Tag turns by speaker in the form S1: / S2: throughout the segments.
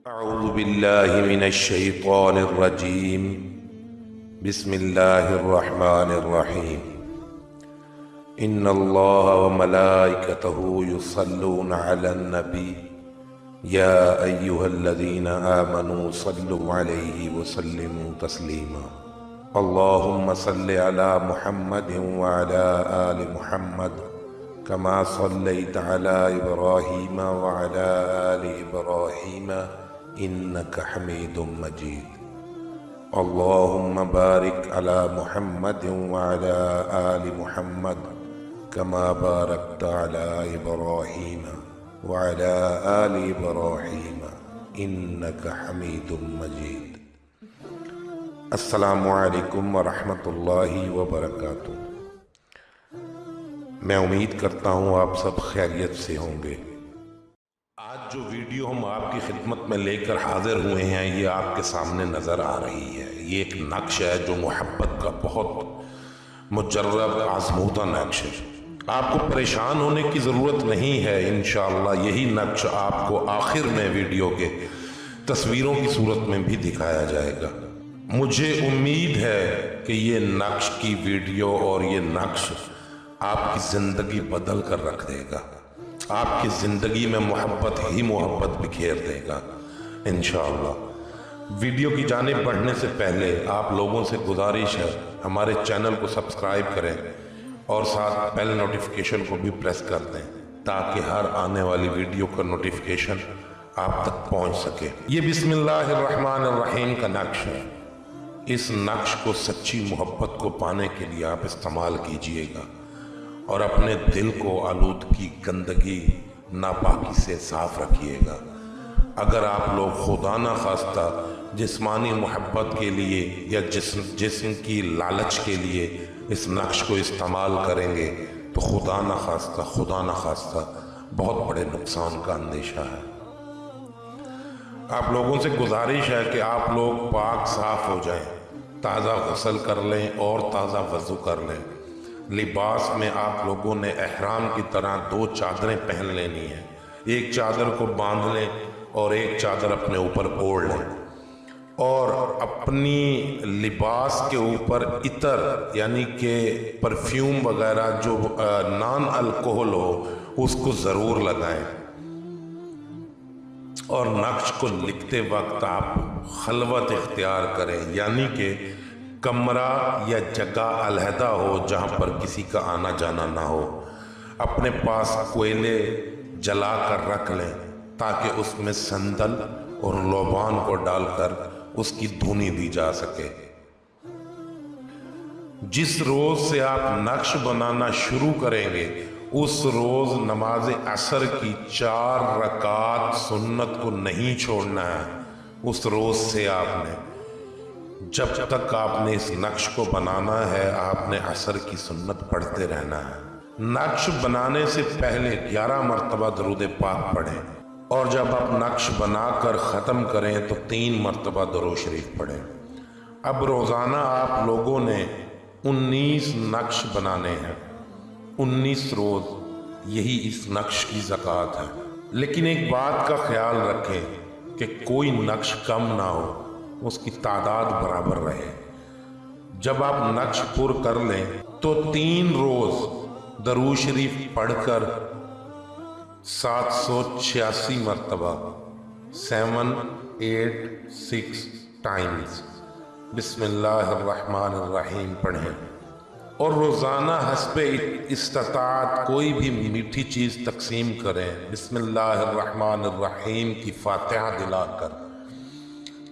S1: أعوذ بالله من الشيطان الرجيم. بسم الله الرحمن الرحيم. إن الله وملائكته يصلون على النبي يا أيها الذين آمنوا صلوا عليه وسلموا تسليما. اللهم صل على محمد وعلى آل محمد كما صليت على إبراهيم وعلى آل إبراهيم إنك حميد مجيد. اللهم بارك على محمد وعلى آل محمد كما باركت على إبراهيم وعلى آل إبراهيم إنك حميد مجيد. السلام علیکم ورحمۃ اللہ وبرکاتہ. میں امید کرتا ہوں آپ سب خیریت سے ہوں گے. آج جو ویڈیو ہم آپ کی خدمت میں لے کر حاضر ہوئے ہیں یہ آپ کے سامنے نظر آ رہی ہے. یہ ایک نقش ہے جو محبت کا بہت مجرب آزمودہ نقش ہے. آپ کو پریشان ہونے کی ضرورت نہیں ہے. انشاءاللہ یہی نقش آپ کو آخر میں ویڈیو کے تصویروں کی صورت میں بھی دکھایا جائے گا. مجھے امید ہے کہ یہ نقش کی ویڈیو اور یہ نقش آپ کی زندگی بدل کر رکھ دے گا. آپ کی زندگی میں محبت ہی محبت بکھیر دے گا انشاءاللہ. ویڈیو کی جانب بڑھنے سے پہلے آپ لوگوں سے گزارش ہے ہمارے چینل کو سبسکرائب کریں اور ساتھ بیل نوٹیفیکیشن کو بھی پریس کر دیں تاکہ ہر آنے والی ویڈیو کا نوٹیفیکیشن آپ تک پہنچ سکے. یہ بسم اللہ الرحمن الرحیم کا نقش ہے. اس نقش کو سچی محبت کو پانے کے لیے آپ استعمال کیجئے گا اور اپنے دل کو آلودگی گندگی ناپاکی سے صاف رکھیے گا. اگر آپ لوگ خدا نہ خواستہ جسمانی محبت کے لیے یا جسم کی لالچ کے لیے اس نقش کو استعمال کریں گے تو خدا نہ خواستہ بہت بڑے نقصان کا اندیشہ ہے. آپ لوگوں سے گزارش ہے کہ آپ لوگ پاک صاف ہو جائیں، تازہ غسل کر لیں اور تازہ وضو کر لیں. لباس میں آپ لوگوں نے احرام کی طرح 2 چادریں پہن لینی ہیں. ایک چادر کو باندھ لیں اور ایک چادر اپنے اوپر اوڑھ لیں اور اپنی لباس کے اوپر عطر یعنی کہ پرفیوم وغیرہ جو نان الکوہل ہو اس کو ضرور لگائیں. اور نقش کو لکھتے وقت آپ خلوت اختیار کریں یعنی کہ کمرہ یا جگہ علیحدہ ہو جہاں پر کسی کا آنا جانا نہ ہو. اپنے پاس کوئلے جلا کر رکھ لیں تاکہ اس میں سندل اور لوبان کو ڈال کر اس کی دھنی دی جا سکے. جس روز سے آپ نقش بنانا شروع کریں گے اس روز نماز عصر کی 4 رکعات سنت کو نہیں چھوڑنا ہے. اس روز سے آپ نے جب تک آپ نے اس نقش کو بنانا ہے آپ نے عصر کی سنت پڑھتے رہنا ہے. نقش بنانے سے پہلے 11 مرتبہ درود پاک پڑھیں اور جب آپ نقش بنا کر ختم کریں تو 3 مرتبہ درود شریف پڑھیں. اب روزانہ آپ لوگوں نے 19 نقش بنانے ہیں. 19 روز یہی اس نقش کی زکوٰۃ ہے. لیکن ایک بات کا خیال رکھیں کہ کوئی نقش کم نہ ہو، اس کی تعداد برابر رہے. جب آپ نقش پر کر لیں تو 3 روز درود شریف پڑھ کر 786 مرتبہ 786 ٹائمز بسم اللہ الرحمن الرحیم پڑھیں اور روزانہ حسب استطاعت کوئی بھی میٹھی چیز تقسیم کریں. بسم اللہ الرحمن الرحیم کی فاتحہ دلا کر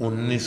S1: 19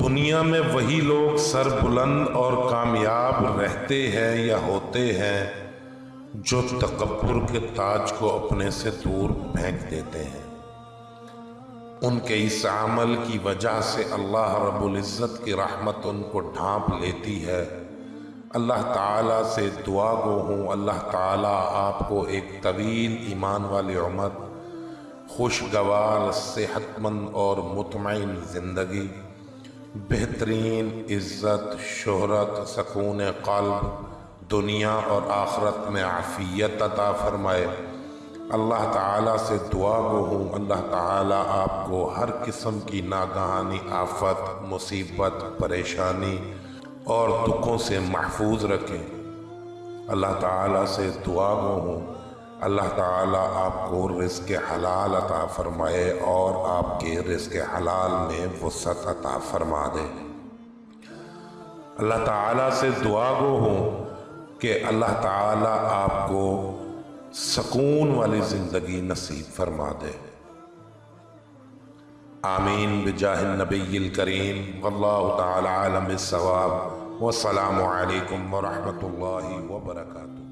S1: دنیا میں وہی لوگ سر بلند اور کامیاب رہتے ہیں یا ہوتے ہیں جو تکبر کے تاج کو اپنے سے دور پھینک دیتے ہیں۔ ان کے اس عمل کی وجہ سے اللہ رب العزت کی رحمت ان کو ڈھانپ لیتی ہے۔ اللہ تعالیٰ سے دعا گو ہوں، اللہ تعالیٰ آپ کو ایک طویل ایمان والی عمر، خوشگوار صحت مند اور مطمئن زندگی، بہترین عزت، شہرت، سکون قلب، دنیا اور آخرت میں عافیت عطا فرمائے۔ اللہ تعالیٰ سے دعا گو ہوں، اللہ تعالیٰ آپ کو ہر قسم کی ناگہانی آفت، مصیبت، پریشانی اور دکھوں سے محفوظ رکھیں۔ اللہ تعالیٰ سے دعا گو ہوں، اللہ تعالیٰ آپ کو رزق حلال عطا فرمائے اور آپ کے رزق حلال میں وسعت عطا فرما دے۔ اللہ تعالیٰ سے دعا گو ہوں کہ اللہ تعالیٰ آپ کو سکون والی زندگی نصیب فرما دے۔ آمین بجاہ النبی الکریم، واللہ تعالی عالم بالصواب، والسلام علیکم ورحمۃ اللہ وبرکاتہ۔